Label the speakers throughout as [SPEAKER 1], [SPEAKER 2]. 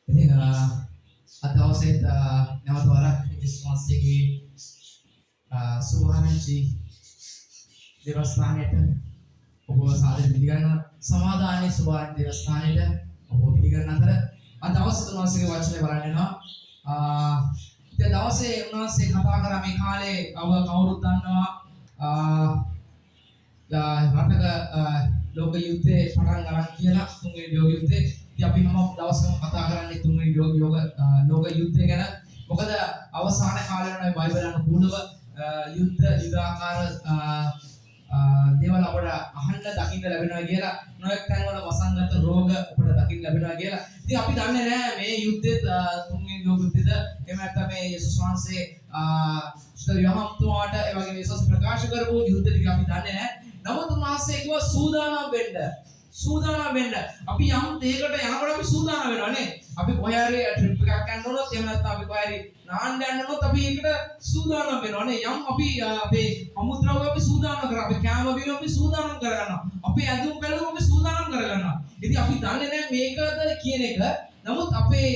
[SPEAKER 1] ඉතින් අද දවසේත් නැවත වරක් විශ්වාසයේ සුභාරංචි දේවස්ථානයට ඔබ සාදර පිළිගන්න සමාදානයේ සුභාරංචි දේවස්ථානයට ඔබ පිළිගන්න අතර අද දවසේ තුන්වන්සේගේ වචනේ බලන්න යනවා. ඉතින් දවසේ උන්වහන්සේ කතා කරා මේ කාලේ කවුරුත් දන්නවා රටක ලෝක යුද්ධේ පටන් ගන්න කියලා තුන්වෙනි ලෝක යුද්ධේ. ඉතින් අපි හැම දවසකම කතා කරන්නේ තුන්වෙනි ලෝක යුද්ධය ගැන. මොකද අවසාන කාලේ වල බයිබල් අනුකූලව යුද්ධ යුදාකාර දේවල් අපට අහන්න දකින්න ලැබෙනවා කියලා නොයෙක් තැන්වල වසංගත රෝග අපට දකින්න ලැබෙනවා කියලා. ඉතින් අපි දන්නේ නැහැ මේ යුද්ධෙත් තුන්වෙනි ලෝක යුද්ධෙද එහෙම නැත්නම් මේ යේසුස් වහන්සේ විශුද්ධ යෝහන්තුමාට ඒ වගේ යේසුස් ප්‍රකාශ කරපු යුද්ධෙද කියලා අපි දන්නේ නැහැ. නමුත් උන්වහන්සේ කිව්වා සූදානම් වෙන්න. අපි යම් දෙයකට යනකොට අපි සූදානම් වෙනවා නේ. අපි කොහේ හරි ට්‍රිප් එකක් යන්න ඕනොත් එහෙම නැත්නම් අපි කොහේ හරි නාන්න යන්න ඕනොත් අපි ඒකට සූදානම් වෙනවා නේ. යම් අපි අපේ අමුද්‍රව්‍ය අපි සූදානම් කරා. අපි කැම බීම අපි සූදානම් කරගන්නවා. අපේ ඇඳුම් පැළඳුම් අපි සූදානම් කරගන්නවා. ඉතින් අපි දන්නේ නැහැ මේකද කියන එක. නමුත් අපේ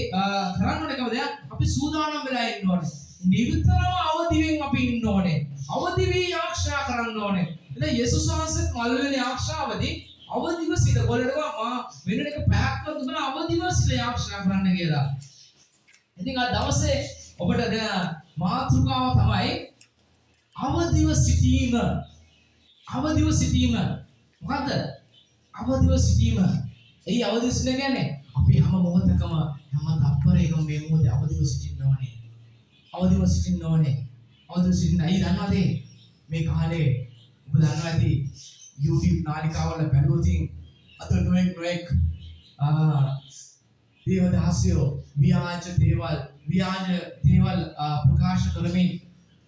[SPEAKER 1] කරන්න ඕනේ කවද? අපි සූදානම් වෙලා ඉන්න ඕනේ. නිවිතරම අවදිවෙන් අපි ඉන්න ඕනේ. අවදි වී ආරක්ෂා කරන්න ඕනේ. ඉතින් යේසුස් වහන්සේ මල්වෙලේ ආරක්ෂාවදී අවදිව සිට ගොල්ලටවා මා වෙන එක පැයක් දුන්නා අවදිව සිට ආරක්ෂා කරන්න කියලා. ඉතින් අද දවසේ ඔබට දෙන මාතෘකාව තමයි අවදිව සිටීම. මොකද්ද? අවදිව සිටීම. ඒ අවදිව සිටින කියන්නේ අපි හැම මොහොතකම හැම තප්පරයකම මේ මොහොතේ අවදිව සිටින්න ඕනේ. අවදිව සිටින්න. අයි දන්නවද මේ කාලේ ඔබ දන්නවා ඇති YouTube නාලිකාවල බැලුවොතින් අද නොඑක් දේවදාසයෝ ව්‍යාජ දේවල් ප්‍රකාශ කරමින්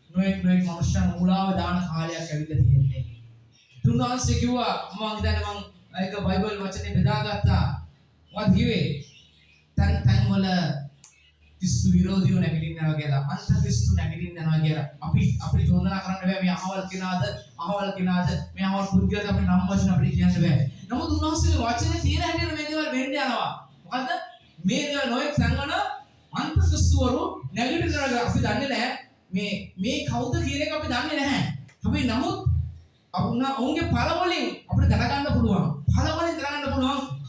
[SPEAKER 1] නොඑක් මනුෂ්‍යයන් මූලාව දාන කාලයක් ඇවිල්ලා තියෙන්නේ. තුන්වන්සේ කිව්වා මම හිතන්නේ මම ඒක බයිබල් වචනේ බෙදාගත්තා. මොකද කිව්වේ? තන් වල ක්‍රිස්තු විරෝධියෝ නැගිටිනවා කියලා. අන්ත ක්‍රිස්තු නැගිටිනවා කියලා. අපි චෝදනා කරන්න බෑ මේ අහවල් කෙනාද මේ අහවල් පුද්ගලයාද අපි නම් වචන අපිට කියන්න බෑ. නමුත් උන්වහන්සේගේ වචනේ තියෙන හැටියට මේ දේවල් වෙන්න යනවා. මොකද මේ දේවල් නොයෙක් සංගණ අන්ත ක්‍රිස්තුවරු නැගිටිනවා අපි දන්නේ නැහැ. මේ කවුද කියන එක අපි දන්නේ නැහැ. හැබැයි නමුත් ඔවුන්ගේ පළ වලින් අපිට දැනගන්න පුළුවන්.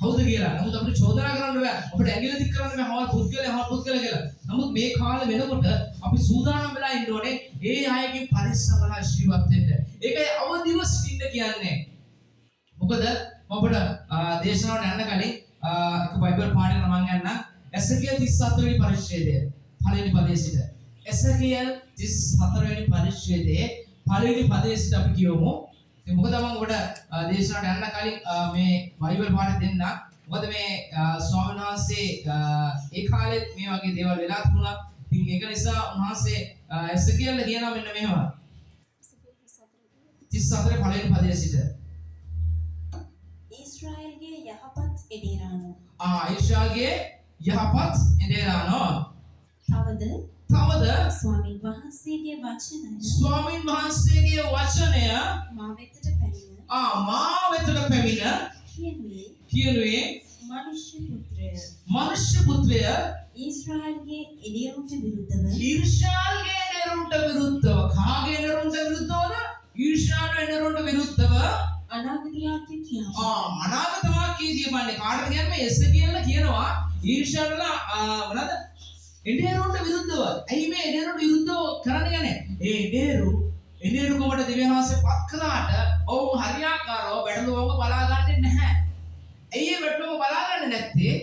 [SPEAKER 1] කවුද කියලා. නමුත් අපිට චෝදනා කරන්න බෑ. අපිට ඇඟිලි දික් කරන්න බෑ. හවල් පුද්ගලයා කියලා. නමුත් මේ කාලේ වෙනකොට අපි සූදානම් වෙලා ඉන්න ඕනේ ඒ අයගේ පරිස්සමලා ජීවත් වෙන්න. ඒකයි අවදිව සිටින්න කියන්නේ. මොකද අපිට දේශනාවට යන්න කලින් එක බයිබල් පාඩයකට මම යන්න එසේකියල් 37 වෙනි පරිච්ඡේදය පළවෙනි පදයේ සිට. එසේකියල් 34 වෙනි පරිච්ඡේදයේ පළවෙනි පදයේ සිට අපි කියවමු. මොකද මම ඔබට දේශනාවට යන්න කලින් මේ බයිබල් පාඩම් දෙන්න. මොකද මේ ස්වාමීන් වහන්සේ ඒ කාලෙත් මේ වගේ දේවල් වෙලා තිබුණා. ඉතින් ඒක නිසා උන්වහන්සේ එසේකියල් කියනවා මෙන්න මෙහෙම. 34 පළවෙනි පදයේ සිට.
[SPEAKER 2] ඊශ්‍රායල්ගේ යහපත් එඩිරානෝ.
[SPEAKER 1] ඊශ්‍රායල්ගේ යහපත් එඩිරානෝ. තවද
[SPEAKER 2] ස්වාමීන් වහන්සේගේ
[SPEAKER 1] වචනය
[SPEAKER 2] මා වෙතට
[SPEAKER 1] පැමිණ කියනුවේ මනුෂ්‍ය පුත්‍රය
[SPEAKER 2] ඊශ්‍රායල්ගේ එඩිරුන්ට
[SPEAKER 1] විරුද්ධව කාගේ එඩිරුන්ට විරුද්ධවද? ඊශ්‍රායල්ගේ එඩිරුන්ට විරුද්ධව
[SPEAKER 2] අනාගත වාක්‍ය කියනවා.
[SPEAKER 1] අනාගත වාක්‍ය කියන්නේ කාටද කියන්නේ? එසේකියල් කියනවා ඊශ්‍රායල්ලා මොනවාද? එඩේරුන්ට විරුද්ධව. ඇයි මේ එඩේරුන්ට විරුද්ධව කරන්නේ කියන්නේ? ඒ එඩේරු කොමඩ දෙවියන් වහන්සේ පත් කළාට ඔවුන් හරියාකාරව බැටළුවව බලා ගන්නේ නැහැ. ඇයි ඒ බැටළුවව බලා ගන්නේ නැත්තේ?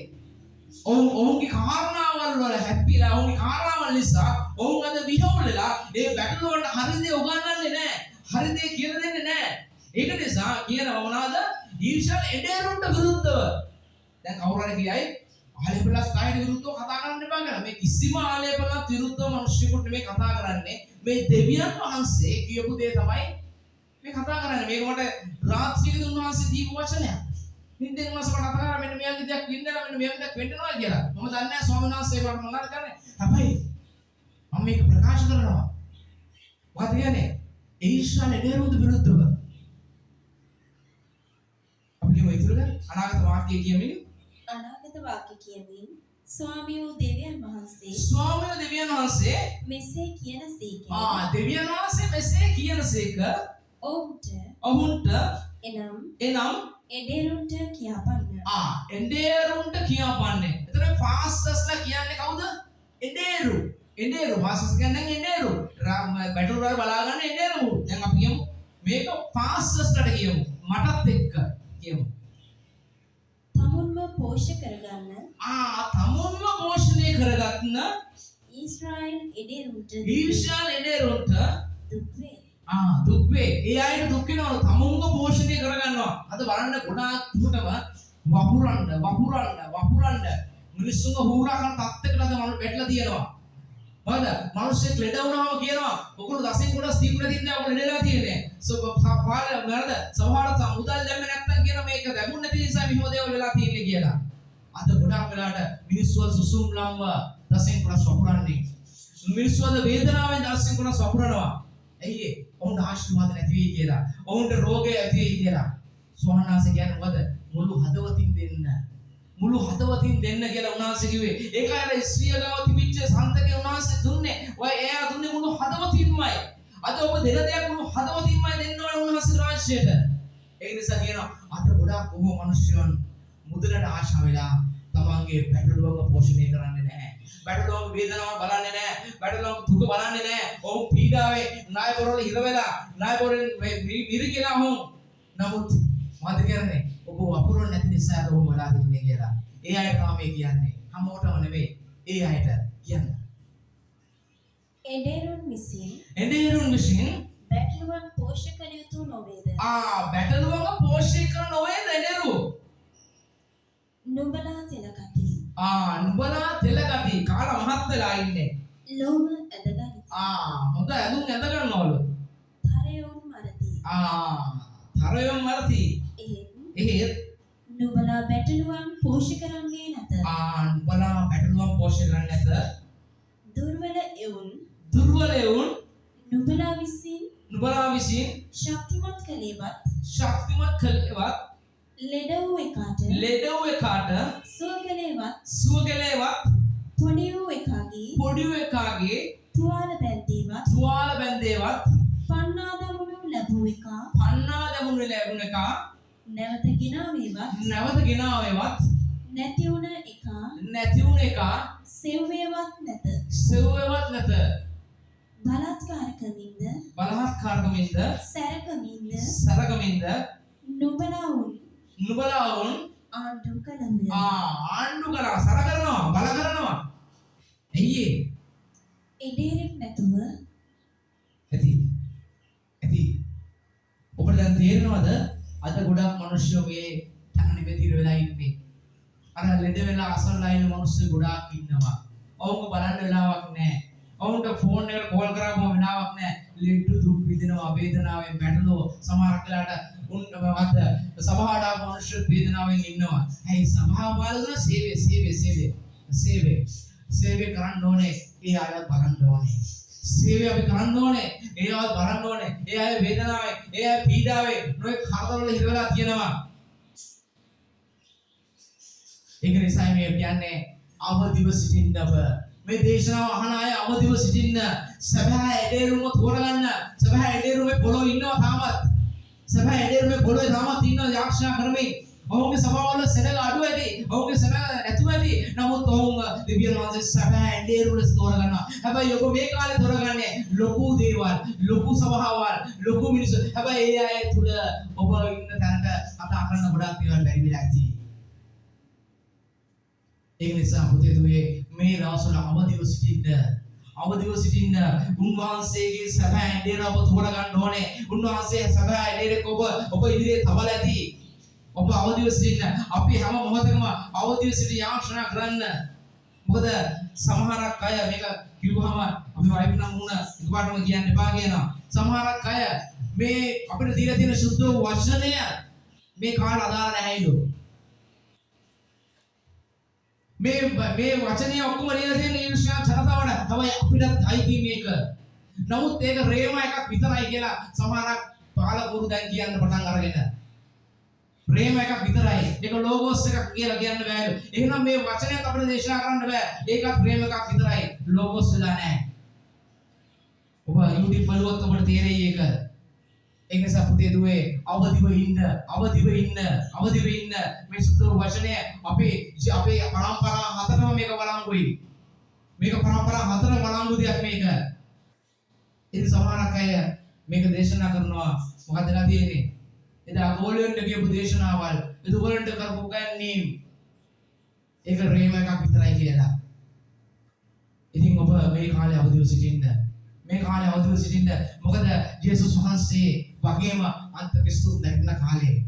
[SPEAKER 1] ඔවුන්ගේ කාරණාවල් වල හැප්පිලා ඔවුන්ගේ කාරණාවල් නිසා ඔවුන් අද විහවුලලා ඒ බැටළුවන්ට හරි දේ උගන්වන්නේ නැහැ. හරි දේ කියලා දෙන්නේ නැහැ. ඒක නිසා කියනවා මොනවාද? ඊර්ෂ්‍යාව එඩේරුන්ට විරුද්ධව. දැන් කවුරු හරි කියයි ආලේපලස් කායට විරුද්ධව කතා කරන්න එපා කියලා. මේ කිසිම ආලේපලස් විරුද්ධව මිනිස්සුන්ට මේ කතා කරන්නේ මේ දෙවියන් වහන්සේ කියපු දේ තමයි මේ කතා කරන්නේ. මේක මට රාත්‍රියේදී උන්වහන්සේ දීපු වචනයක්. නින්දෙන් මාස කතා කරා මෙන්න මෙයාගේ දෙයක් වින්දලා මෙන්න මෙයාගේ දෙයක් වෙන්නනවා කියලා. මම දන්නේ නැහැ ස්වාමීන් වහන්සේ මට මොනවද කරන්නේ. හැබැයි මම මේක ප්‍රකාශ කරනවා. මොකද කියන්නේ? ඊශ්‍රායල් විරුද්ධව. අපි කියමු ඉතුරුද? අනාගත වාක්‍ය කියමින්
[SPEAKER 2] ස්වාමියෝ දෙවියන් වහන්සේ
[SPEAKER 1] ස්වාමීන් දෙවියන් වහන්සේ
[SPEAKER 2] මෙසේ කියනසේක.
[SPEAKER 1] දෙවියන් වහන්සේ මෙසේ කියනසේක
[SPEAKER 2] ඔවුන්ට
[SPEAKER 1] එනම්
[SPEAKER 2] එඩේරුන්ට කියාපන්න.
[SPEAKER 1] එඬේරුන්ට කියපන්නේ. එතන ෆාස්ටස්ලා කියන්නේ කවුද? එඬේරු ෆාස්ටස් කියන්නේ එඬේරු. බැටල් වල බලාගන්න එඬේරු. දැන් අපි කියමු මේක ෆාස්ටස්ලාට කියමු. මටත් එක්ක කියමු.
[SPEAKER 2] තමුන්ව පෝෂ්‍ය කරගන්න.
[SPEAKER 1] තමුන්ව පෝෂණය කරගන්න
[SPEAKER 2] ඊශ්‍රායෙල් එඩේරුන්ට දුක් වේ.
[SPEAKER 1] දුක් වේ. ඒ අයට දුක් වෙනවා. තමුන්ව පෝෂණය කරගන්නවා. අද බලන්න ගොඩාක් දුරටම වපුරන්න මිනිස්සුන්ව හූරා කරන තත්ත්වයකට අද මම වැටලා තියෙනවා. මොකද මිනිස්සෙක් ලෙඩ වුණාම කියනවා ඔගොල්ලෝ දසින් කොටස් දීපු නැති ඉඳලා ඔගොල්ලෝ ලෙඩලා තියෙන්නේ. සමහරට මුදල් දැම්මේ නැත්තම් කියන මේක දැමුන්නේ නැති නිසා මෙහෙම දේවල් වෙලා තියෙන්නේ කියලා. අද ගොඩාක් වෙලාට මිනිස්සු සුසුම්ලම්ව දසින් කොටස් වපුරන්නේ. මිනිස්සු අද වේදනාවෙන් දසින් කොටස් වපුරනවා. ඇයි ඔවුන්ට ආශිර්වාද නැති වෙයි කියලා. ඔවුන්ට රෝගය ඇති වෙයි කියලා. ස්වාමීන් වහන්සේ කියන්නේ මොකද? මුළු හදවතින් දෙන්න කියලා උන්වහන්සේ කිව්වේ. ඒක අර ඉස්ත්‍රිය ගාව තිබිච්ච සන්තකේ උන්වහන්සේ දුන්නේ. ඔය එයා දුන්නේ මුළු හදවතින්මයි. අද ඔබ දෙන දෙයක් මුළු හදවතින්මයි දෙන්න ඕනේ උන්වහන්සේ රාජ්‍යයට. ඒ නිසා කියනවා අද ගොඩාක් බොහෝ මිනිස්සුන් මුදලට ආශා වෙලා තමන්ගේ පැටලුවම පෝෂණය කරන්නේ නැහැ. පැටලුවම වේදනාව බලන්නේ නැහැ. පැටලුවම දුක බලන්නේ නැහැ. ඔවුන් පීඩාවේ ණයපොරවල හිර වෙලා ණයපොරෙන් මිරිකලා නමුත් මම කියන්නේ ඔබ වපුරන්නේ නැති නිසා ඔබ වෙලා ඉන්නේ කියලා. ඒ අයට තමයි කියන්නේ. හැමෝටම නෙවෙයි. ඒ අයට කියන්නේ.
[SPEAKER 2] එඩේරුන් විසින් බැටළුවන් පෝෂ්‍ය කළ යුතු නොවේද?
[SPEAKER 1] බැටළුවම පෝෂ්‍ය කර නොවේද එඩේරු?
[SPEAKER 2] නුඹලා තෙලගති.
[SPEAKER 1] නුඹලා තෙලගති. කාලා මහත් වෙලා ඉන්නේ.
[SPEAKER 2] ලෝම ඇදගති.
[SPEAKER 1] හොඳ ඇඳුම් ඇඳ ගන්නවලු. තරයොම් මරති. එහෙත්
[SPEAKER 2] නුඹලා බැටළුවන් පෝෂ්‍ය කරන්නේ නැත.
[SPEAKER 1] නුඹලා බැටළුවන් පෝෂ්‍ය කරන්නේ නැත.
[SPEAKER 2] දුර්වල එවුන් නුඹලා විසින් ශක්තිමත් කළේවත් ලෙඩ වූ එකාට සුව කළේවත් පොඩි වූ එකාගේ තුවාල බැන්දේවත් පන්නා දමනු ලැබුව එකා නැවත ගෙනාවේවත් නැති වුණ එකා සෙව්වේවත් නැත. බලහත්කාරකමින්ද සැරකමින්ද නුඹලා වුන් ආණ්ඩු කළහ.
[SPEAKER 1] සර කරනවා බල කරනවා. ඇයි
[SPEAKER 2] එඩේරෙක් නැතුව
[SPEAKER 1] ඇති ඔබට දැන් තේරෙනවද අද ගොඩක් මිනිස්සු මේ තනි බෙදිර වෙලා ඉන්නේ. අර ලෙඩ වෙලා අසරණලා ඉන්න මිනිස්සු ගොඩාක් ඉන්නවා. ඔවුන්ව බලන්න වෙලාවක් නැහැ. ඔවුන්ට ෆෝන් එකට කෝල් කරාම වෙලාවක් නැහැ. ලෙඩ දුක් විඳිනවා වේදනාවෙන් බැටලෝ සමහරක් වෙලාට සභාවට මිනිස්සු වේදනාවෙන් ඉන්නවා. ඇයි සභාව වල සේවය කරන්න ඕනේ. ඒ අය බලන්න ඕනේ. සේවය අපි කරන්න ඕනේ. ඒ අය බලන්න ඕනේ. ඒ අය වේදනාවේ, ඒ අය පීඩාවේ, නොයෙක් කරදරවල හිර වෙලා තියෙනවා. ඒක නිසා මේ කියන්නේ අවදිව සිටින්නව. මේ දේශනාව අහන අය අවදිව සිටින්න. සභාව එඩේරුම තෝරගන්න. සභාව එඩේරුමේ පොළොව ඉන්නවා තාමත්. සභාව එඩේරුමේ පොළොවේ තාමත් ඉන්නවා යාක්ෂා කරමින්. ඔවුන්ගේ සභාවවල සෙනග අඩු ඇති. ඔවුන්ගේ සෙනග නැතුව ඇති. නමුත් ඔවුන් දෙවියන් වහන්සේ සභාව එඩේරුම තෝරගන්නවා. හැබැයි ඔබ මේ කාලේ තෝරගන්නේ ලොකු දේවල්, ලොකු සභාවල්, ලොකු මිනිස්සු. හැබැයි ඒ අය තුල ඔබ ඉන්න තැනට කතා කරන්න ගොඩක් දේවල් බැරි වෙලා ඇති. ඒක නිසා පුතේ දුවේ මේ දවස්වල අවදිව සිටින්න උන්වහන්සේගේ සභාව එඩේරුම ඔබ තෝරගන්න ඕනේ. උන්වහන්සේ සභාව එඩේරුම ඔබ ඉදිරියේ තබලා ඇති. ඔබ අවදිව සිටින්න. අපි හැම මොහොතකම අවදිව සිටි යාක්ෂණා කරන්න. මොකද සමහරක් අය මේක කිව්වම අපි වයිෆ් නම් වුණ එකපාරටම කියන්න එපා කියනවා. සමහරක් අය මේ අපිට දීලා තියෙන සුද්ධ වචනය මේ කාල අදාළ නැහැලු. මේ වචනය ඔක්කොම ලියලා තියෙන ඊර්ෂ්‍යා ජනතාවට තමයි අපිටත් අයිති මේක. නමුත් ඒක රේම එකක් විතරයි කියලා සමහරක් පාලකුරු දැන් කියන්න පටන් අරගෙන. ප්‍රේම එකක් විතරයි. ඒක ලෝගෝස් එකක් කියලා කියන්න බෑ. එහෙනම් මේ වචනයත් අපිට දේශනා කරන්න බෑ. ඒකත් ප්‍රේම එකක් විතරයි. ලෝගෝස් වෙලා නැහැ. ඔබ YouTube බලුවොත් ඔබට තේරෙයි ඒක. ඒක නිසා පුතේ දුවේ අවදිව ඉන්න මේ සුදු වචනය අපේ පරම්පරා හතරම මේක බලංගුයි. මේක පරම්පරා හතර බලංගු දෙයක් මේක. ඉතින් සමහරක් අය මේක දේශනා කරනවා මොකද වෙලා තියෙන්නේ? එදා ගෝලෙන්ට කියපු දේශනාවල් එදුවලන්ට කරපු ගන්නීම් ඒක රේම එකක් විතරයි කියලා. ඉතින් ඔබ මේ කාලේ අවදිව සිටින්න. මොකද යේසුස් වහන්සේ වගේම අන්ත ක්‍රිස්තුස් දැක්න කාලේ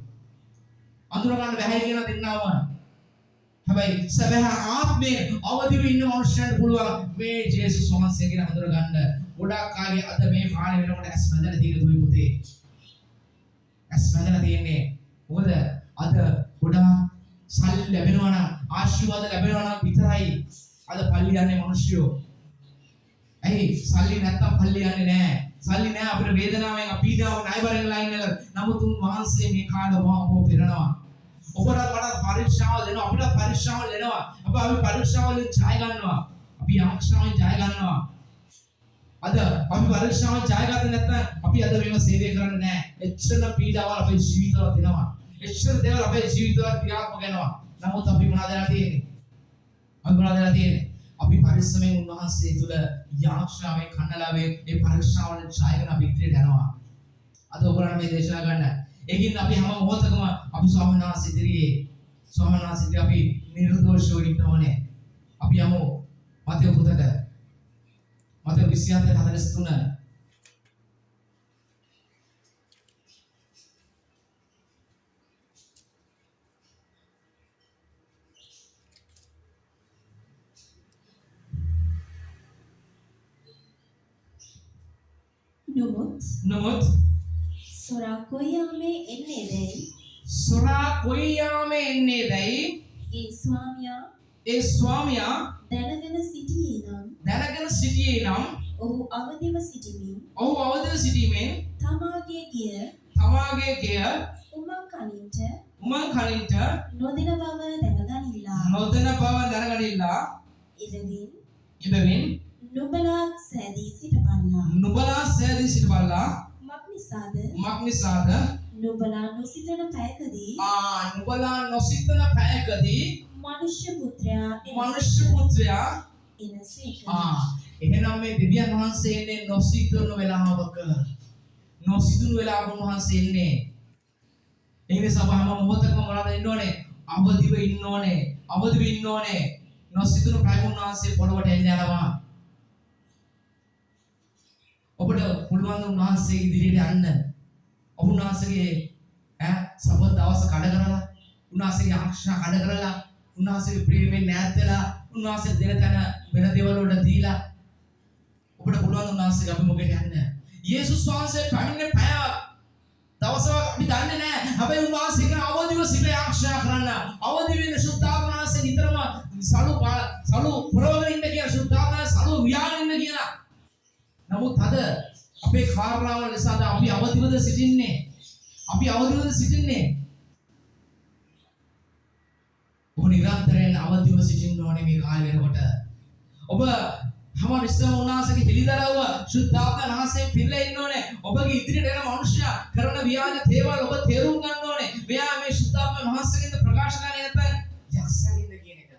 [SPEAKER 1] අඳුර ගන්න බැහැ කියන දෙන්නවම. හැබැයි සබහ ආත්මේ අවදිව ඉන්න මනුෂ්‍යයන්ට පුළුවන් මේ යේසුස් වහන්සේ කියන අඳුර ගන්න. ගොඩාක් කාලේ අද මේ කාලේ වෙනකොට ඇස් මැදලා තියෙන දුවේ පුතේ. ඇස් මැදලා තියෙන්නේ. මොකද අද ගොඩාක් සල්ලි ලැබෙනවා නම් ආශිර්වාද ලැබෙනවා නම් විතරයි අද පල්ලි යන්නේ මිනිස්සුયો. ඇයි සල්ලි නැත්තම් පල්ලි යන්නේ නැහැ. සල්ලි නැහැ අපිට වේදනාවෙන් අපීඩාව ණයබරෙන් ලයින් එක. නමුත් උන් වහන්සේ මේ කාලේ මොහොත පිරනවා. ඔබට වඩා පරීක්ෂාවල් දෙනවා. අපිට පරීක්ෂාවල් දෙනවා. අපි පරීක්ෂාවල් ජය ගන්නවා. අපි ආක්ෂාවෙන් ජය ගන්නවා. අද අපි පරීක්ෂාවෙන් ජය ගන්න නැත්නම් අපි අද මේව සේවය කරන්නේ නැහැ. එච්චර පීඩාවල් අපේ ජීවිතවල දෙනවා. එච්චර දේවල් අපේ ජීවිතවල ක්‍රියාත්මක වෙනවා. නමුත් අපි මොනවද වෙලා තියෙන්නේ? අපි පරිස්සමෙන් උන්වහන්සේ තුල යාක්ෂාවෙන් කන්නලාවේ මේ පරීක්ෂාවල ඡායගෙන අපි ඉදිරියට යනවා. අද ඔයගොල්ලන් මේ දේශනා ගන්න. ඒකින් අපි හැම මොහොතකම අපි ස්වාමීන් වහන්සේ ඉදිරියේ අපි නිර්දෝෂව ඉන්න ඕනේ. අපි යමු මතේ පුතට. මතේ 27:43.
[SPEAKER 2] නොමුත් සොරා කොයියාමේ එන්නේදැයි ඒ ස්වාමියා දැනගෙන සිටියේ නම් ඔහු අවදිව සිටීමෙන් තමාගේ ගෙය උමං කනින්ට නොදෙන බව දැනගනිල්ලා. එබැවින් නුඹලා සෑදී සිටපල්ලා. මක්නිසාද නුඹලා නොසිතන පැයකදී මනුෂ්‍ය පුත්‍රයා එනසේක.
[SPEAKER 1] එහෙනම් මේ දෙවියන් වහන්සේ එන්නේ නොසිතන වෙලාවක. නොසිතන වෙලාවක වහන්සේ එන්නේ. ඒ නිසා අප හැම මොහොතකම මොනවද ඉන්න ඕනේ? අවදිව ඉන්න ඕනේ. නොසිතන පැයක වහන්සේ පොළොවට එන්න යනවා. ඔබට පුළුවන් උන්වහන්සේ ඉදිරියට යන්න. ඔබ උන්වහන්සේගේ සබත් දවස කඩ කරලා, උන්වහන්සේගේ ආශා කඩ කරලා, උන්වහන්සේගේ ප්‍රේමයෙන් ඈත් වෙලා, උන්වහන්සේ දෙන තැන වෙන දේවල් වලට දීලා ඔබට පුළුවන් උන්වහන්සේගේ අභිමුඛයට යන්න. යේසුස් වහන්සේ පැමිණෙන පැය දවසක් අපි දන්නේ නැහැ. හැබැයි උන්වහන්සේගේ අවදිව සිට ආශා කරන්න. අවදි වෙන සුද්ධාත්ම වහන්සේ නිතරම සලු පුරවගෙන ඉන්න කියන සුද්ධාත්ම සලු වියාගෙන ඉන්න කියලා. නමුත් අද අපේ කාරණාවල නිසා අපි අවදිවද සිටින්නේ. ඔබ නිරන්තරයෙන් අවදිව සිටින්න ඕනේ මේ කාලය වෙනකොට. ඔබ හැම විශ්වම උන්වහන්සේගේ හිලිදරව්ව සුද්ධාත්ම වහන්සේ පිළිලා ඉන්න ඕනේ. ඔබගේ ඉදිරියට එන මනුෂ්‍යයා කරන ව්‍යාජ දේවල් ඔබ තේරුම් ගන්න ඕනේ. මෙයා මේ සුද්ධාත්ම වහන්සේගෙන් ප්‍රකාශ කරන්නේ නැත්නම් යක්ෂයෙක්ද කියන එක.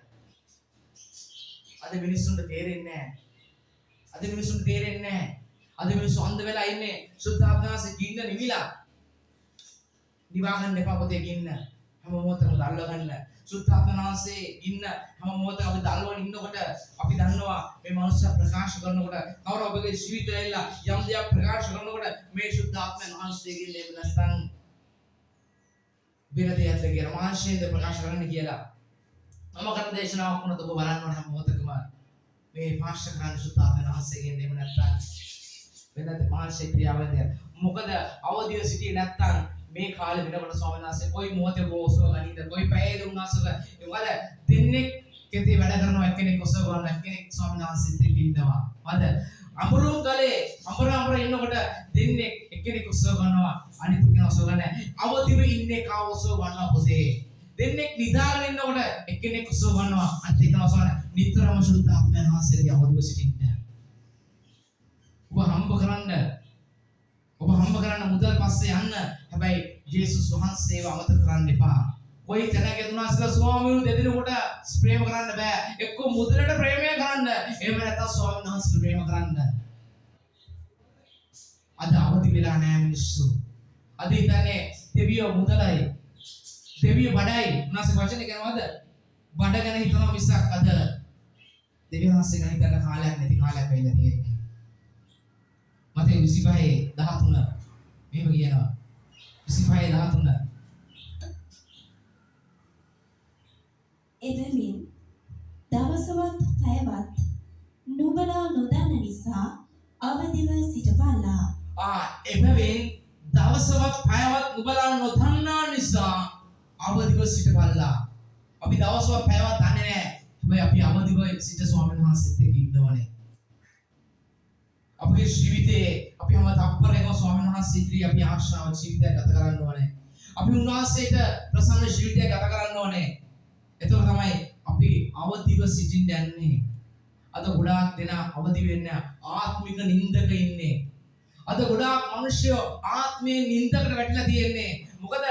[SPEAKER 1] අද මිනිස්සුන්ට තේරෙන්නේ නැහැ. අද මිනිස්සු අන්ධ වෙලා ඉන්නේ. සුද්ධාත්ම වහන්සේ ගින්න නිවිලා. නිවා ගන්න එපා පොතේ ගින්න. හැම මොහොතකම දල්ව ගන්න. සුද්ධාත්ම වහන්සේ ඉන්න හැම මොහොතකම අපි දල්වන ඉන්නකොට අපි දන්නවා මේ මනුෂ්‍ය ප්‍රකාශ කරනකොට කවර ඔබගේ ජීවිතය ඇවිල්ලා යම් දෙයක් ප්‍රකාශ කරනකොට මේ සුද්ධාත්ම වහන්සේගේ ලේබ නැත්නම් වෙන දෙයක්ද කියලා මාංශයෙන්ද ප්‍රකාශ කරන්න කියලා. මම කරන දේශනාවක් වුණත් ඔබ බලන්න ඕන හැම මොහොතකම මේ පාෂ කරන සුද්ධාත්ම වහන්සේගෙන් දෙම නැත්නම් වෙනද මානසික ක්‍රියාවන්ද. මොකද අවදිව සිටියේ නැත්නම් මේ කාලේ වෙනකොට ස්වාමීන් වහන්සේ කොයි මොහොතේ ඔසව ගනීද, කොයි පැයේ උන්වහන්සේල මොකද දෙන්නේ කෙටි වැඩ කරනවා. එක්කෙනෙක් ඔසව ගන්න, එක්කෙනෙක් ස්වාමීන් වහන්සේත් එක්ක ඉන්නවා. හරිද? අඹරුම් ගලේ අඹර ඉන්නකොට දෙන්නේ එක්කෙනෙක් ඔසව ගන්නවා අනිත් කෙනා ඔසව ගන්න. අවදිව ඉන්නේ කාව ඔසව ගන්නවා පොතේ. දෙන්නෙක් නිදාගෙන ඉන්නකොට එක්කෙනෙක් ඔසව ගන්නවා අනිත් කෙනා ඔසව ගන්න. නිතරම සුද්ධ ආත්මයන් වහන්සේගේ අවදිව සිටින්න. ඔබ හම්බ කරන්න මුදල් පස්සේ යන්න. හැබැයි යේසුස් වහන්සේව අමතක කරන්න එපා. කොයි තැනක දුනාසලා ස්වාමීන් දෙදිනකොට ප්‍රේම කරන්න බෑ. එක්ක මුදලට ප්‍රේමය කරන්න. එහෙම නැත්නම් ස්වාමීන් වහන්සේට ප්‍රේම කරන්න. අද අවදි වෙලා නැහැ මිනිස්සු. අද ඉතනේ දෙවියෝ මුදලයි. දෙවියෝ බඩයි. උනාසේ වචනේ කියනවාද? බඩ ගැන හිතනවා මිසක් අද දෙවියන් වහන්සේ ගැන හිතන්න කාලයක් නැති කාලයක් වෙයිලා තියෙන්නේ. මතේ 25:13 මෙහෙම කියනවා. 25:13
[SPEAKER 2] එබැවින් දවසවත් පැයවත් නුඹලා නොදන්න නිසා අවදිව සිටපල්ලා.
[SPEAKER 1] එබැවින් දවසවත් පැයවත් නුඹලා නොදන්නා නිසා අවදිව සිටපල්ලා. අපි දවසවත් පැයවත් දන්නේ නැහැ. හැබැයි අපි අවදිව සිට ස්වාමීන් වහන්සේත් එක්ක ඉන්නවනේ. අපේ ජීවිතේ අපි හැම තප්පරයකම ස්වාමීන් වහන්සේ ඉදිරියේ අපි ආශාව ජීවිතයක් ගත කරන්න ඕනේ. අපි උන්වහන්සේට ප්‍රසන්න ජීවිතයක් ගත කරන්න ඕනේ. එතකොට තමයි අපි අවදිව සිටින්න යන්නේ. අද ගොඩාක් දෙනා අවදි වෙන්නේ ආත්මික නින්දක ඉන්නේ. අද ගොඩාක් මිනිස්සු ආත්මයේ නින්දකට වැටිලා තියෙන්නේ. මොකද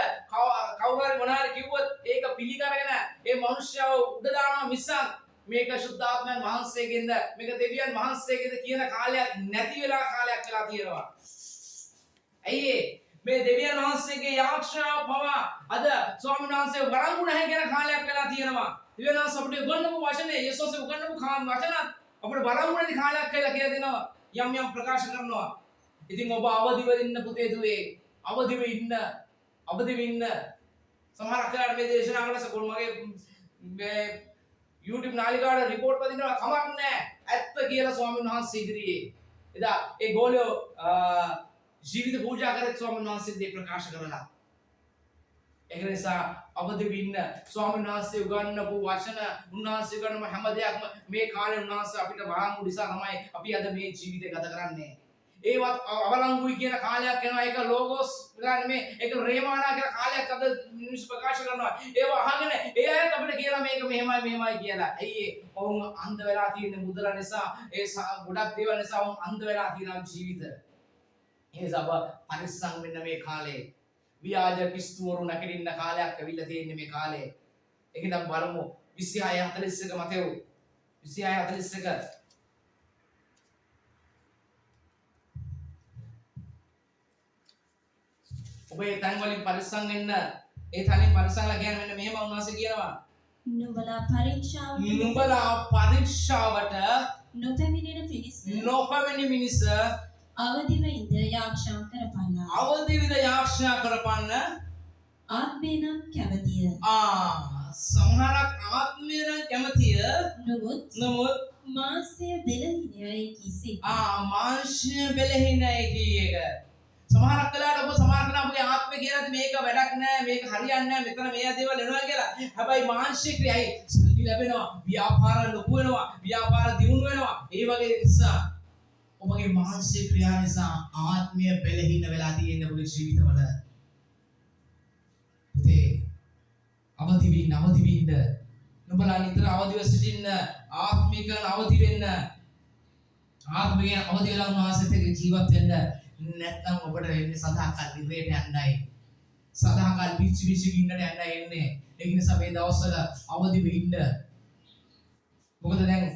[SPEAKER 1] කවුරු හරි මොනාරි කිව්වොත් ඒක පිළිගරගෙන ඒ මිනිස්සුව උඩ දානවා මිසක් මේක ශුද්ධාත්මයන් වහන්සේගෙන්ද මේක දෙවියන් වහන්සේගෙන්ද කියන කාලයක් නැති වෙලා කාලයක් වෙලා තියෙනවා. ඇයි මේ දෙවියන් වහන්සේගේ යාක්ෂාව පවා අද ස්වාමීන් වහන්සේ වරංගු නැහැ කියන කාලයක් වෙලා තියෙනවා. දෙවියන් වහන්සේ අපිට උගන්වපු වචනේ යේසුස් උගන්වපු වචනත් අපිට වරංගු නැති කාලයක් කියලා දෙනවා. යම් ප්‍රකාශ කරනවා. ඉතින් ඔබ අවදිව ඉන්න පුතේ දුවේ අවදිව ඉන්න සමහර අක්කලාට මේ දේශනා කරලා මගේ YouTube නාලිකාවට රිපෝට් පදිනවා කමක් නැහැ. ඇත්ත කියලා ස්වාමීන් වහන්සේ ඉදිරියේ. එදා ඒ ගෝලියෝ ජීවිත පූජා කරත් ස්වාමීන් වහන්සේ දේ ප්‍රකාශ කරලා. ඒක නිසා අවදිව ඉන්න ස්වාමීන් වහන්සේ උගන්වපු වචන උන්වහන්සේ උගන්වන හැම දෙයක්ම මේ කාලේ උන්වහන්සේ අපිට වරංගු නිසා තමයි අපි අද මේ ජීවිතය ගත කරන්නේ. ඒවත් අවලංගුයි කියන කාලයක් යනවා. ඒක ලෝගෝස් වෙලා නෙමෙයි. ඒක රේමානා කියන කාලයක් අද මිනිස්සු ප්‍රකාශ කරනවා. ඒව අහගෙන ඒ අයත් අපිට කියනවා මේක මෙහෙමයි කියලා. ඇයි ඒ ඔවුන් අන්ධ වෙලා තියෙන මුදල නිසා ඒ ගොඩක් දේවල් නිසා ඔවුන් අන්ධ වෙලා තියෙන ජීවිත. ඒ සබ පරිස්සම් වෙන්න මේ කාලේ. ව්‍යාජ කිස්තුවරු නැකෙන්න කාලයක් ඇවිල්ලා තියෙන්නේ මේ කාලේ. ඒක නම් බලමු 26:41 මතෙව් 26:41 ඔබේ තන් වලින් පරිස්සම් වෙන්න. ඒ තනින් පරිස්සම්ලා කියන්නේ මෙන්න මෙහෙම උන්වහන්සේ කියනවා.
[SPEAKER 2] නුඹලා
[SPEAKER 1] පරීක්ෂාවට
[SPEAKER 2] නොපැමිණෙන
[SPEAKER 1] මිනිස
[SPEAKER 2] අවදිව ඉඳ යාක්ෂා කරපන්න.
[SPEAKER 1] අවදිවිද යාක්ෂා කරපන්න.
[SPEAKER 2] ආත්මේ නම් කැමතිය.
[SPEAKER 1] සමහරක් ආත්මය නම් කැමතිය. නමුත්
[SPEAKER 2] මාංශය බෙලහිනයි කිසි.
[SPEAKER 1] මාංශය බෙලහිනයි කියේක. සමහරක් කලාට ඔබ සමහර කෙනා ඔබගේ ආත්මය කියනද මේක වැඩක් නෑ මේක හරියන්නේ නෑ මෙතන මේ දේවල් එනවා කියලා. හැබැයි මානසික ක්‍රියයි සල්ලි ලැබෙනවා, ව්‍යාපාර ලොකු වෙනවා, ව්‍යාපාර දියුණු වෙනවා. ඒ වගේ නිසා ඔබගේ මානසික ක්‍රියා නිසා ආත්මය බැලහින වෙලා තියෙන ඔබගේ ජීවිතවල. පුතේ අවදි වෙන්න. නුඹලා නිතර අවදිව සිටින්න, ආත්මික අවදි වෙන්න. ආත්මික අවදි වෙලා උන්වහන්සේත් එක්ක ජීවත් වෙන්න. නැත්නම් ඔබට වෙන්නේ සදාකල් නිරේට යන්නයි. සදාකල් පිච්චි ඉන්නට යන්නයි එන්නේ. ඒ නිසා මේ දවස්වල අවදිව ඉන්න. මොකද දැන්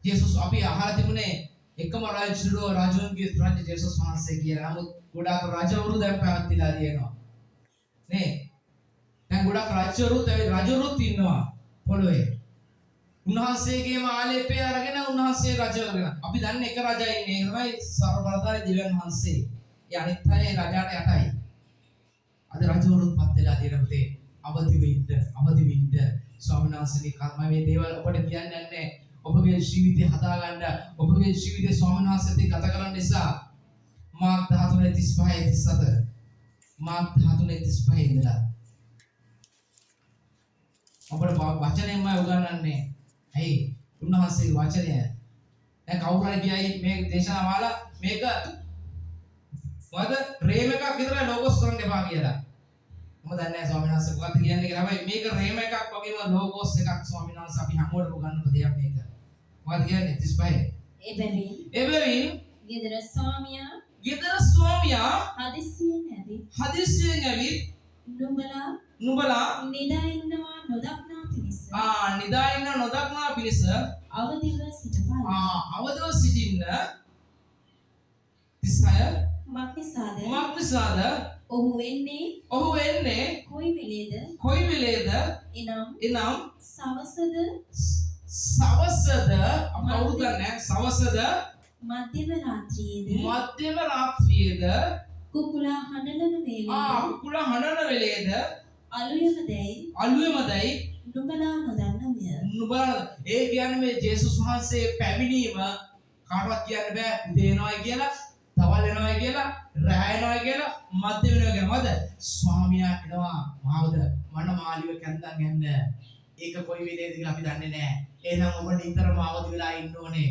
[SPEAKER 1] යේසුස් අපි අහලා තිබුණේ එකම රජුන්ගේ රාජ්‍ය යේසුස් වහන්සේ කියලා. නමුත් ගොඩාක් රජවරු දැන් පැවතිලා තියෙනවා. නේ? දැන් ගොඩාක් රජවරුත් ඉන්නවා පොළොවේ. උන්වහන්සේගේම ආලේපය අරගෙන උන්වහන්සේ රජ කරගෙන. අපි දන්නේ එක රජයි ඉන්නේ. ඒ තමයි සර්වබලධාරී දෙවියන් වහන්සේ. ඒ අනිත් අය රජාට යටයි. අද රජවරුත් පත් වෙලා තියෙන පුතේ. අවදි වෙන්න. ස්වාමීන් වහන්සේගේ කර්ම මේ දේවල් ඔබට කියන්නේ නැහැ. ඔබගේ ජීවිතය හදාගන්න, ඔබගේ ජීවිතය ස්වාමීන් වහන්සේත් එක්ක ගත කරන්න නිසා මාර්ක් 13:35-37 මාර්ක් 13:35 ඉඳලා ඔබට වචනයෙන්ම උගන්වන්නේ. ඇයි? උන්වහන්සේගේ වචනය දැන් කවුරු හරි කියයි මේ දේශනාව අහලා මේක මොකද රේම එකක් විතරයි ලෝගෝස් කරන්න එපා කියලා. මම දන්නේ නැහැ ස්වාමීන් වහන්සේ මොකක්ද කියන්නේ කියලා. හැබැයි මේක රේම එකක් වගේම ලෝගෝස් එකක් ස්වාමීන් වහන්සේ අපි හැමෝටම ගන්න දෙයක් මේක. මොකද කියන්නේ 35. එබැවින්
[SPEAKER 2] ගෙදර ස්වාමියා හදිස්සියෙන් ඇවිත් නුඹලා නිදා ඉන්නවා නොදක්නා පිණිස අවදිව සිටපන්. මක්නිසාද ඔහු එන්නේ කොයි වෙලේද එනම් සවසද කවුරුද නැහැ සවසද මධ්‍යම රාත්‍රියේද කුකුලා හඬන වෙලේද අලුයමදයි නුඹලා නොදන්නමය. ඒ කියන්නේ මේ ජේසුස් වහන්සේ පැමිණීම කාටවත් කියන්න බෑ උදේ එනවායි කියලා, තවල් එනවායි කියලා, රැය එනවායි කියලා, මධ්‍ය වෙනවා කියලා. මොකද ස්වාමියා එනවා මාවද මනමාලිව කැන්දන් යන්න. ඒක කොයි වෙලේද කියලා අපි දන්නේ නැහැ. එහෙනම් ඔබ නිතරම අවදි වෙලා ඉන්න ඕනේ.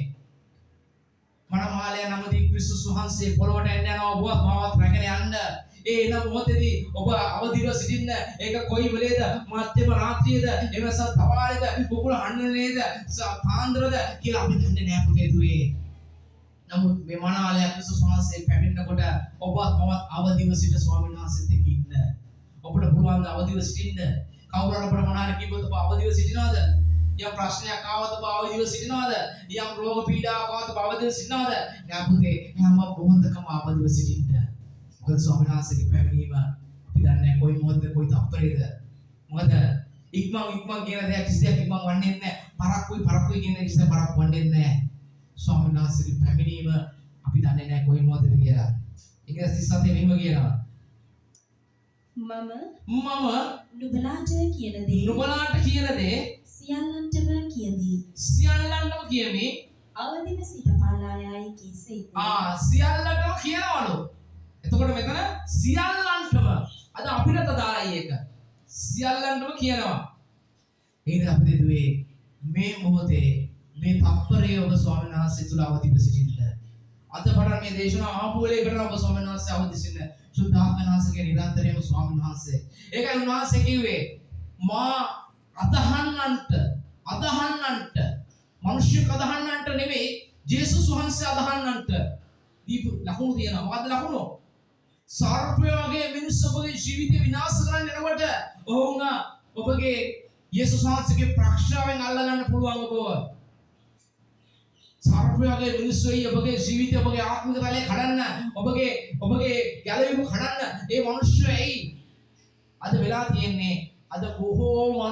[SPEAKER 2] මනමාලය නමදී ක්‍රිස්තුස් වහන්සේ පොළොවට එන්න යනවා ඔබවත් මාවත් රැගෙන යන්න. ඒ එන මොහොතේදී ඔබ අවදිව සිටින්න. ඒක කොයි වෙලේද? මධ්‍යම රාත්‍රියේද? එවස තවාලේද? කුකුල හඬනේද? පාන්දරද කියලා අපි දන්නේ නැහැ පුතේ දුවේ. නමුත් මේ මනමාලය ක්‍රිස්තුස් වහන්සේ පැමිණෙනකොට ඔබවත් මමත් අවදිව සිට ස්වාමීන් වහන්සේත් එක්ක ඉන්න. ඔබට පුළුවන් ද අවදිව සිටින්න? කවුරු හරි ඔබට මොනාර කිව්වොත් ඔබ අවදිව සිටිනවද? යම් ප්‍රශ්නයක් ආවද ඔබ අවදිව සිටිනවද? යම් රෝග පීඩාවක් ආවද ඔබ අවදිව සිටිනවද? නෑ පුතේ, හැම මොහොතකම අවදිව සිටින්න. මොකද ස්වාමීන් වහන්සේගේ පැමිණීම අපි දන්නේ කොයි මොහොතේ කොයි තප්පරේද. මොකද ඉක්මන් කියන දේ කිසිදයක් ඉක්මන් වන්නේ නැහැ. පරක්කුයි කියන දේ කිසිදයක් පරක්කු වන්නේ නැහැ. ස්වාමීන් වහන්සේගේ පැමිණීම අපි දන්නේ නැහැ කොයි මොහොතේද කියලා. ඒක 37 මෙහෙම කියනවා. මම නුඹලාට කියන දේ සියල්ලන්ටම කියමි. අවදිව සිටපල්ලායයි කීසෙයි. සියල්ලටම කියනවලු. එතකොට මෙතන සියල්ලන්ටම අද අපිට දාලා ඒක. සියල්ලන්ටම කියනවා. එහෙනම් අපි දෙදුවේ මේ මොහොතේ මේ තප්පරේ ඔබ ස්වාමීන් වහන්සේ තුල අවදිව සිටින්න. අද පටන් මේ දේශනාව ආපු වෙලේ ඉවරන ඔබ ස්වාමීන් වහන්සේ අවදි සිටින්න. සුද්ධාත්ම වහන්සේගේ නිරන්තරයෙන්ම ස්වාමීන් වහන්සේ. ඒකයි උන්වහන්සේ කිව්වේ මා අදහන්නන්ට මිනිස්සු අදහන්නන්ට නෙමෙයි ජේසුස් වහන්සේ අදහන්නන්ට දීපු ලකුණු තියෙනවා. මොකද්ද ලකුණු? සර්පය වගේ මිනිස්සු ඔබගේ ජීවිතය විනාශ කරන්න එනකොට ඔබගේ යේසුස් වහන්සේගේ ප්‍රාක්ෂාවෙන් අල්ලගන්න පුළුවන් ඔබව. සර්පය වගේ මිනිස්සු ඔබගේ ජීවිතය ඔබගේ ආත්මික තලයේ කඩන්න, ඔබගේ ගැලවීම කඩන්න ඒ මිනිස්සු ඇයි අද වෙලා තියෙන්නේ? අද බොහෝ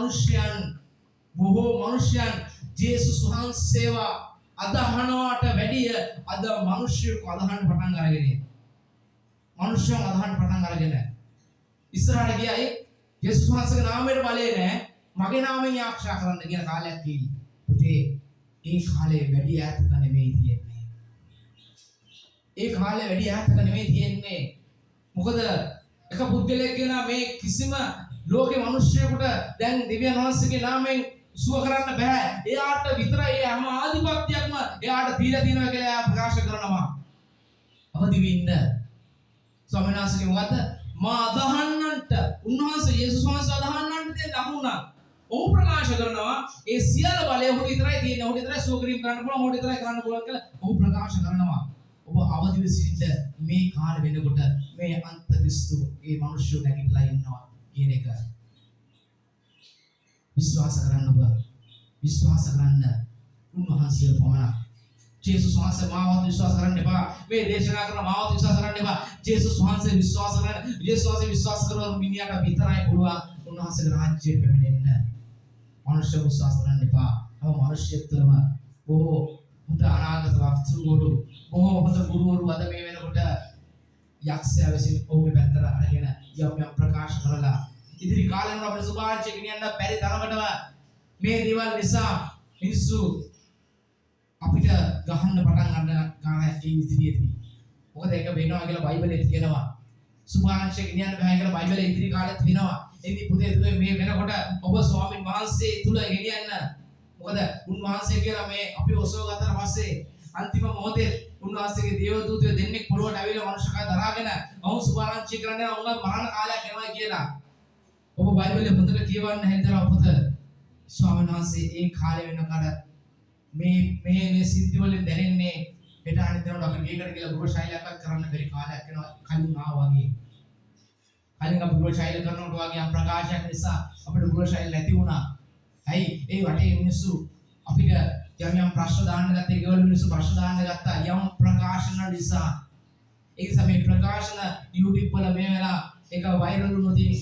[SPEAKER 2] මනුෂ්‍යයන් ජේසුස් වහන්සේව අදහනවට වැඩිය අද මිනිස්සු අදහන්න පටන් අරගෙන ඉස්සරහට ගියයි ජේසුස් වහන්සේගේ නාමයට බලේ නැහැ, මගේ නාමයෙන් ආක්ෂා කරන්න කියන කාලයක් තියෙයි. පුතේ, ඒ කාලේ වැඩි ඈතක නෙමෙයි තියෙන්නේ. මොකද එක පුද්ගලයෙක් කියනවා මේ කිසිම ලෝකේ මිනිස්සුයෙකුට දැන් දෙවියන් වහන්සේගේ නාමයෙන් සුව කරන්න බෑ. එයාට විතරයි හැම ආධිපත්‍යයක්ම එයාට දීලා තියෙනවා කියලා එයා ප්‍රකාශ කරනවා. අවදිව ඉන්න. ස්වාමීන් වහන්සේ මොකද්ද? මා අදහන්නන්ට උන්වහන්සේ යේසුස් වහන්සේ අදහන්නන්ට දෙන්න ලකුණක්. ඔහු ප්‍රකාශ කරනවා ඒ සියලු බලය ඔහුට විතරයි තියෙන්නේ. ඔහුට විතරයි සුව කිරීම කරන්න පුළුවන්. ඔහුට විතරයි කරන්න පුළුවන් කියලා ඔහු ප්‍රකාශ කරනවා. ඔබ අවදිව සිටින්න. මේ කාලෙ වෙනකොට මේ අන්තක්‍රිස්තු ඒ මිනිස්සු නැගිටලා ඉන්නවා කියන එක විශ්වාස කරන්න. උන්වහන්සේ පමණක්. ජේසුස් වහන්සේ මාවත් විශ්වාස කරන්න එපා. මේ දේශනා කරන මාවත් විශ්වාස කරන්න එපා. ජේසුස් වහන්සේ විශ්වාස කරන මිනිහට විතරයි පුළුවන් උන්වහන්සේගේ රාජ්‍යය පැමිණෙන්න. මනුෂ්‍ය විශ්වාස කරන්න එපා. හැම මිනිස්සෙක් තුළම බොහෝ හොඳ අනාගත වස්තුවරු, බොහෝ හොඳ ගුරුවරු අද මේ වෙනකොට යක්ෂයා විසින් ඔහුගේ පැත්තට අරගෙන යම් ප්‍රකාශ කරලා ඉදිරි කාලේ වල අපේ සුභාංශය ගෙනියන්න බැරි තරමටම මේ දේවල් නිසා මිනිස්සු අපිට ගහන්න පටන් ගන්න ඒ ඉදිරියේදී. මොකද ඒක වෙනවා කියලා බයිබලයේ තියෙනවා. සුභාංශය ගෙනියන්න බෑ කියලා බයිබලයේ ඉදිරි කාලේ තියෙනවා. එනි පුතේ දුවේ මේ වෙනකොට ඔබ ස්වාමීන් වහන්සේ තුල ගෙනියන්න. මොකද උන්වහන්සේ කියලා මේ අපි ඔසව ගත්තට පස්සේ අන්තිම මොහොතේ උන්වහන්සේගේ දේවදූතයෝ දෙන්නෙක් පොළොවට ඇවිල්ලා මනුෂ්‍යකය දරාගෙන ඔවුන් සුභාරංචි කරන්නේ ඔවුන්ගේ මරණ කාලයක් එනවා කියලා. ඔබ බයිබලයේ හොඳට කියවන්න හැදලා පොත. ස්වාමීන් වහන්සේ ඒ කාලේ වෙනකොට මේ සිද්ධි වලින් දැනෙන්නේ හෙට අනිද්දාට අපි ගේකට ගිහලා ගෘහ ශෛලයක්වත් කරන්න බැරි කාලයක් එනවා කලින් ආවා වගේ. කලින් අපි ගෘහ ශෛල කරනකොට වගේ ප්‍රකාශයක් නිසා අපිට ගෘහ ශෛල නැති වුණා. ඇයි ඒ වටේ මිනිස්සු අපිට යම් ප්‍රශ්න දාන්න ගත්තා, ඒගොල්ලෝ මිනිස්සු ප්‍රශ්න දාන්න ගත්තා යම් ප්‍රකාශන නිසා. ඒ සමේ ප්‍රකාශන YouTube වල මේ වෙලා ඒක වෛරල් වුණොතින්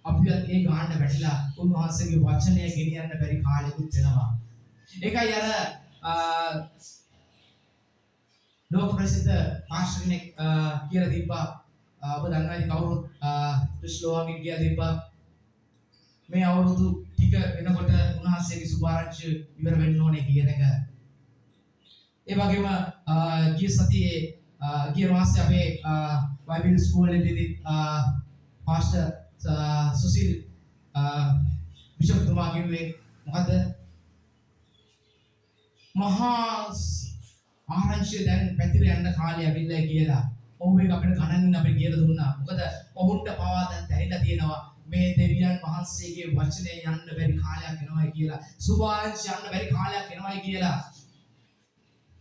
[SPEAKER 2] අපිත් ඒ ගාන්න වැටිලා උන්වහන්සේගේ වචනය ගෙනියන්න බැරි කාලෙකුත් වෙනවා. ඒකයි අර ලෝක ප්‍රසිද්ධ පාස්ටර් කෙනෙක් කියලා තිබ්බා. ඔබ දන්නවා ඉතින් කවුරුත් ශ්ලෝවාකින් කියලා තිබ්බා. මේ අවුරුදු ටික වෙනකොට උන්වහන්සේගේ සුභාරංචි ඉවර වෙන්න ඕනේ කියන එක. ඒ වගේම ගිය සතියේ ගිය මාසේ අපේ බයිබල් ස්කූල් එකේදී පාස්ටර් සුසිල් බිෂප් තුමා කිව්වේ මොකද? මහා ආරංචිය දැන් පැතිර යන කාලය ඇවිල්ලා කියලා. ඔව් ඒක අපිට ගණනින් අපිට කියලා දුන්නා. මොකද ඔවුන්ට පවා දැන් දැනෙලා තියෙනවා මේ දෙවියන් වහන්සේගේ වචනය යන්න බැරි කාලයක් එනවායි කියලා. සුභාරංචි යන්න බැරි කාලයක් එනවායි කියලා.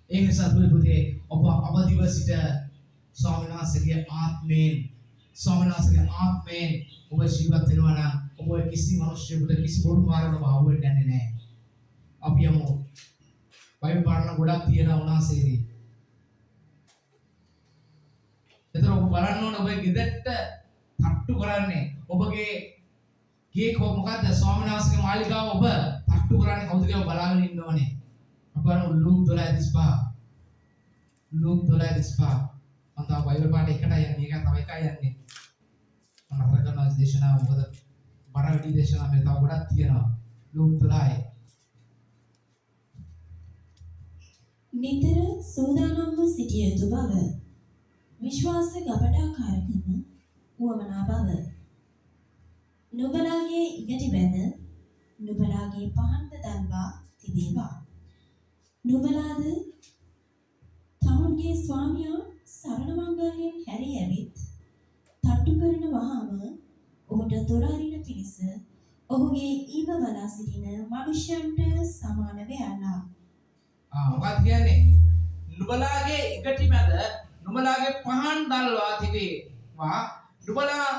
[SPEAKER 2] ඒ නිසා පුතේ ඔබ අවදිව සිට ස්වාමීන් වහන්සේගේ ආත්මයෙන් ඔබ ජීවත් වෙනවා නම් ඔබ කිසි මිනිසෙකුට කිසි බොරුකාරකට අහු වෙන්නේ නැහැ. අපි යමු. බයිබල් පාඩම් ගොඩක් තියෙනවා උන්වහන්සේගේ. ඒතර ඔබ බලන්න ඕන ඔබ ගෙදරට තට්ටු කරන්නේ ඔබගේ ගේ මොකද්ද ස්වාමීන් වහන්සේගේ මාලිගාව ඔබ තට්ටු කරන්නේ කවුද කියලා බලාගෙන ඉන්න ඕනේ. අපරම ලූක් 12:35 ලූක් 12:35 මම තා බයිබල් පාඩේ එකට යන්නේ මේක තව එකයි යන්නේ. මම අර කරන දේශනාව මොකද බර වැඩි දේශනාව මේ තව ගොඩක් තියෙනවා. ලූක් 12
[SPEAKER 3] නිතර සූදානම්ව සිටිය යුතු බව විශ්වාස ගබඩාකාරකම වමනා බව නුඹලාගේ ඉගටි බැඳ නුඹලාගේ පහන්ද දල්වා තිබේවා. නුඹලාද තමුන්ගේ ස්වාමියා සරණ මංගල්‍යයෙන් හැරී ඇවිත් තට්ටු කරන වහාම ඔහුට දොර අරින පිණිස ඔහුගේ ඊව බලා සිටින මනුෂ්‍යයන්ට සමාන වෙයලා.
[SPEAKER 2] මොකක්ද කියන්නේ? නුඹලාගේ ඉගටි මැද නුඹලාගේ පහන් දල්වා තිබේවා. නුඹලා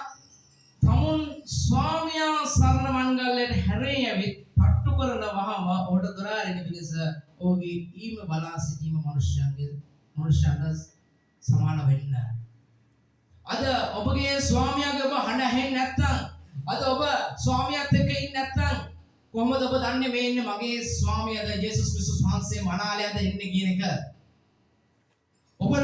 [SPEAKER 2] තමුන් ස්වාමියා සරණ මංගල්‍යයෙන් හැරී ඇවිත් තට්ටු කරන වහම ඔහුට දොර අරින පිණිස ඔහුගේ ඊව බලා සිටීම මනුෂ්‍යයන්ට සමාන වෙන්න. අද ඔබගේ ස්වාමියාගේ ඔබ හඬ ඇහෙන්නේ නැත්නම්, අද ඔබ ස්වාමියාත් එක්ක ඉන්නේ නැත්නම් කොහොමද ඔබ දන්නේ මේ ඉන්නේ මගේ ස්වාමියාද යේසුස් ක්‍රිස්තුස් වහන්සේ මනාලයද ඉන්නේ කියන එක? ඔබ යම්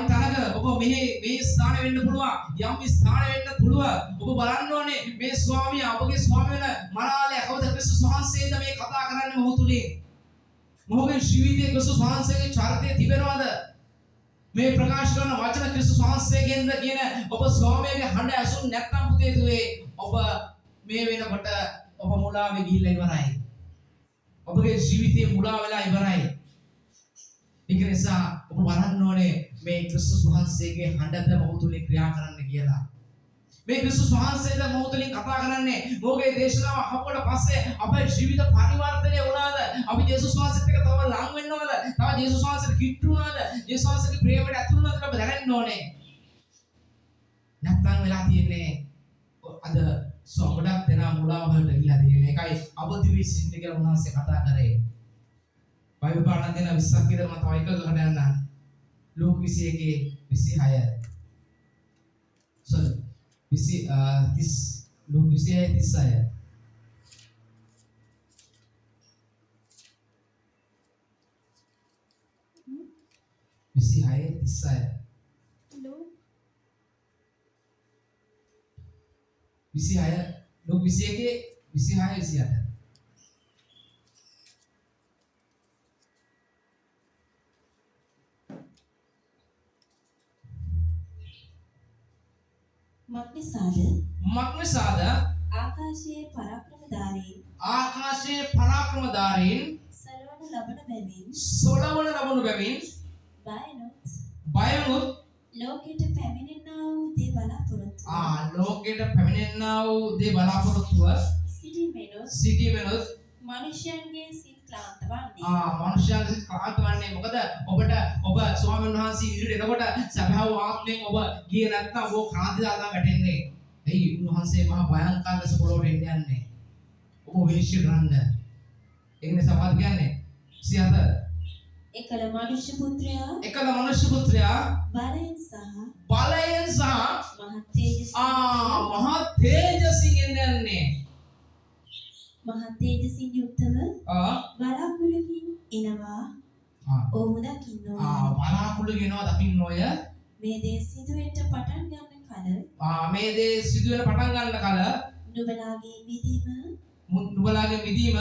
[SPEAKER 2] තැනක ඔබ මේ ස්ථාන වෙන්න පුළුවන්, යම් ස්ථාන වෙන්න පුළුවන්. ඔබ බලන්න ඕනේ මේ ස්වාමියා ඔබගේ ස්වාමියා වෙන මනාලය කවුද? ක්‍රිස්තුස් වහන්සේද මේ කතා කරන්නේ මොහු තුලින්? මොහුගේ ජීවිතයේ ක්‍රිස්තුස් වහන්සේගේ චරිතය තිබෙනවද? මේ ප්‍රකාශ කරන වචන ක්‍රිස්තුස් වහන්සේගෙන්ද කියන ඔබ ස්වාමියාගේ හඬ ඇසුන් නැත්නම් පුතේ දුවේ ඔබ මේ වෙනකොට ඔබ මුලාවේ ගිහිල්ලා ඉවරයි. ඔබගේ ජීවිතේ මුලා වෙලා ඉවරයි. ඒක නිසා ඔබ බලන්න ඕනේ මේ ක්‍රිස්තුස් වහන්සේගේ හඬද මොහු තුලින් ක්‍රියා කරන්න කියලා. මේ ක්‍රිස්තුස් වහන්සේද මොහු තුලින් කතා කරන්නේ. මොහුගේ දේශනාව අහපුවට පස්සේ අපේ ජීවිත පරිවර්තනය වුණාද? අපි යේසුස් වහන්සේත් එක්ක තව ලං වෙන්නවද? තව යේසුස් වහන්සේට කිට්ටු වුණාද? යේසුස් වහන්සේගේ ප්‍රේමයට ඇතුළු වුණාද කියලා දැනගන්න ඕනේ. නැත්නම් වෙලා තියෙන්නේ අද ගොඩක් දෙනා මුලාව වලට ගිහිලා තියෙන්නේ. ඒකයි අවදි වී සිටින්න කියලා උන්වහන්සේ කතා කරේ. බයිබල් පාඩම් දෙන 20ක් විතර මම තව එකකට යන්නම්. ලූක් 21:26 sorry 30 ලූක් 26:36 26:36 ලූක් 26:26
[SPEAKER 3] මක්නිසාද ආකාශයේ පරාක්‍රමධාරීන් ලබන බැවින්
[SPEAKER 2] සොලවන ලබනු බැවින්
[SPEAKER 3] බයනොත්
[SPEAKER 2] බයමුත්
[SPEAKER 3] ලෝකෙට පැමිණෙනා වූ දේ බලාපොරොත්තු
[SPEAKER 2] ලෝකයට පැමිණෙන්නා වූ දේ බලාපොරොත්තුව
[SPEAKER 3] සිටීමෙනොත්
[SPEAKER 2] සිටීමෙනුත්
[SPEAKER 3] මනුෂ්‍යයන්ගේ සිත් ක්ලාන්ත වන්නේ.
[SPEAKER 2] මනුෂ්‍යයන්ගේ සිත් ක්ලාන්ත වන්නේ මොකද ඔබ ස්වාමීන් වහන්සේ ඉදිරියට එනකොට සබහාව ආත්මයෙන් ඔබ ගියේ නැත්නම් ඔබ ක්ලාන්ති දාලා වැටෙන්නේ. එයි උන්වහන්සේ මහා භයංකර ලෙස පොළොවට එන්න යන්නේ. ඔබ විශ්ව කරන්න. ඒක නිසා මාත් කියන්නේ 27
[SPEAKER 3] එකල මනුෂ්‍ය පුත්‍රයා
[SPEAKER 2] එකල මනුෂ්‍ය පුත්‍රයා
[SPEAKER 3] බලයෙන් සහ
[SPEAKER 2] මහා තේජසින් යන්නේ.
[SPEAKER 3] මහා තේජසින් යුක්තව බලාකුලකින් එනවා. ඔහු දකින්නෝ.
[SPEAKER 2] බලාකුලකින් එනවා දකින්නෝය.
[SPEAKER 3] මේ දේ සිදුවෙන්න පටන් ගන්න කල
[SPEAKER 2] මේ දේ සිදුවෙන පටන් ගන්න කල
[SPEAKER 3] නුඹලාගේ විදීම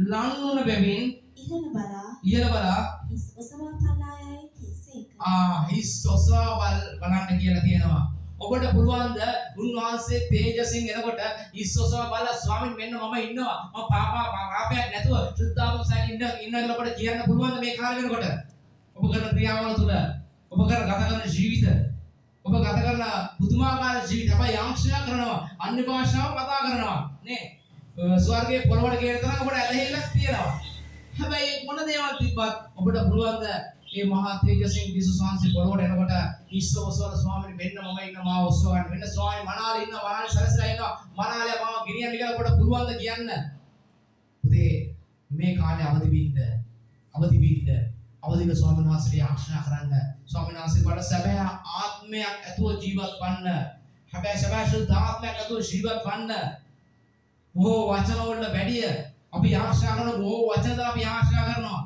[SPEAKER 2] ලං වුණ බැවින්
[SPEAKER 3] ඉහළ බලා හිස් ඔසවා පලා යයි කිසේක.
[SPEAKER 2] හිස් ඔසවා බලන්න කියලා තියෙනවා. ඔබට පුළුවන් ද උන්වහන්සේ තේජසින් එනකොට හිස් ඔසවා බලලා ස්වාමීන් මෙන්න මම ඉන්නවා. මම පාපයක් නැතුව සුද්ධාවසයෙන් ඉන්නවා කියලා ඔබට කියන්න පුළුවන් ද මේ කාලේ වෙනකොට? ඔබ කරන ක්‍රියාවල තුල ඔබ ගත කරන ජීවිත ඔබ ගත කරන පුදුමාකාර ජීවිත අපේ යාංශනා කරනවා අන්‍ය භාෂාව කතා කරනවා නේ ස්වර්ගයේ පොළොවට කියන තරම් ඔබට ඇදහිල්ලක් තියෙනවා. හැබැයි මොන දේවල් තිබ්බත් ඔබට පුළුවන් ද මේ මහා තේජසින් යේසුස් වහන්සේ පොළොවට එනකොට ඊශ්වරසවල ස්වාමීන් මෙන්න මම ඉන්නවා මාව ඔස්සව ගන්න මෙන්න ස්වාමීන් මනාලේ ඉන්නවා මනාලේ සැලසලා ඉන්නවා මනාලේ මාව ගෙනියන්න කියලා ඔබට පුළුවන් ද කියන්න. පුතේ මේ කාලේ අවදි වෙන්න ස්වාමීන් වහන්සේට ආශනා කරන්න. ස්වාමීන් වහන්සේ වඩ සැබෑ ආත්මයක් ඇතුව ජීවත් වන්න. හැබැයි සැබෑ සුද්ධ ආත්මයක් ඇතුව ජීවත් වන්න. බොහෝ වචන වල වැඩිය අපි ආශා කරන බොහෝ වචන අපි ආශා කරනවා.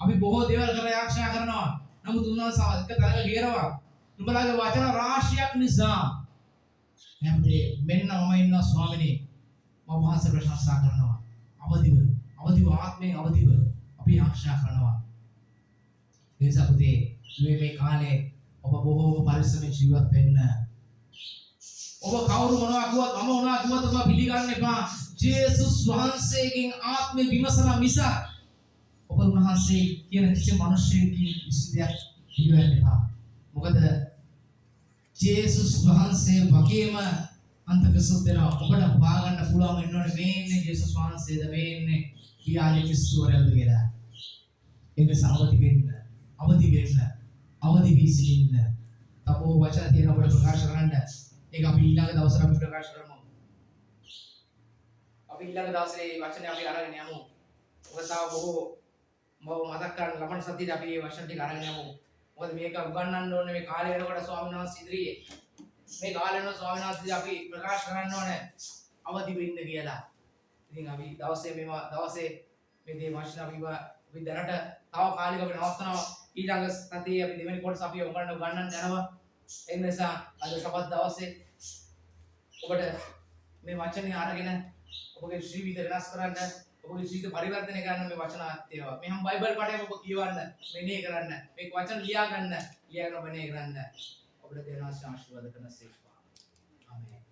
[SPEAKER 2] අපි බොහෝ දේවල් කරලා ආශා කරනවා. නමුත් උන්වහන්සේ එක තරඟ ගියනවා. නුඹලාගේ වචන රාශියක් නිසා හැමදේ මෙන්න මම ඉන්නවා ස්වාමිනේ. මම වහන්සේ ප්‍රශංසා කරනවා. අවදිව ආත්මයෙන් අවදිව අපි ආශා කරනවා. ඒ නිසා පුතේ මේ කාලේ ඔබ බොහෝ පරිස්සමෙන් ජීවත් වෙන්න. ඔබ කවුරු මොනවා කිව්වත් මම මොනවා කිව්වත් ඔබ පිළිගන්න එපා. ජේසුස් වහන්සේගෙන් ආත්මය විමසලා මිස ඔබ උන්වහන්සේ කියන කිසි මිනිසෙකගේ විශ්දයක් පිළිවෙන්න එපා. මොකද ජේසුස් වහන්සේ වගේම අන්තකසුත් වෙනවා. ඔබට හොයාගන්න පුළුවන් වෙනවනේ මේන්නේ ජේසුස් වහන්සේද මේන්නේ කියාලේ කිස්සුවරල්ද කියලා. ඒක අවදි වී සිටින්න. තබෝ වචන තියෙන ඔබට ප්‍රකාශ කරන්න. ඒක අපි ඊළඟ දවසට අපි ප්‍රකාශ කරමු. අපි ඊළඟ දවසේ වචනේ අපි අරගෙන යමු. ඔබ තව බොහෝ මතක් කරගන්න ලබන සතියේ අපි මේ වචන ටික අරගෙන යමු. මොකද මේක උගන්වන්න ඕනේ මේ කාලේ වෙනකොට ස්වාමීන් වහන්සේ ඉදිරියේ. මේ කාලේ වෙනකොට ස්වාමීන් වහන්සේ අපි ප්‍රකාශ කරන්න ඕනේ අවදි වෙන්න කියලා. ඉතින් අපි දවසේ මේ දේ වචන අපි දැනට තව කාලෙක අපි නවත්තනවා. ඊළඟ සතියේ අපි දෙවෙනි කොටස අපි උගන්වන්න යනවා. ඒ නිසා අද සපත් දවසේ ඔබට මේ වචනේ අරගෙන ඔබගේ ජීවිත වෙනස් කරන්න, ඔබගේ ජීවිත පරිවර්තනය කරන්න මේ වචන අත්‍යවශ්‍යයි. මේ හැම බයිබල් පාඩයක් ඔබ කියවන්න, මෙනෙහි කරන්න, මේ වචන ලියා ගන්න, මෙනෙහි කරන්න. ඔබට දෙනවා ආශිර්වාද කරන සේක්වා. ආමේන්.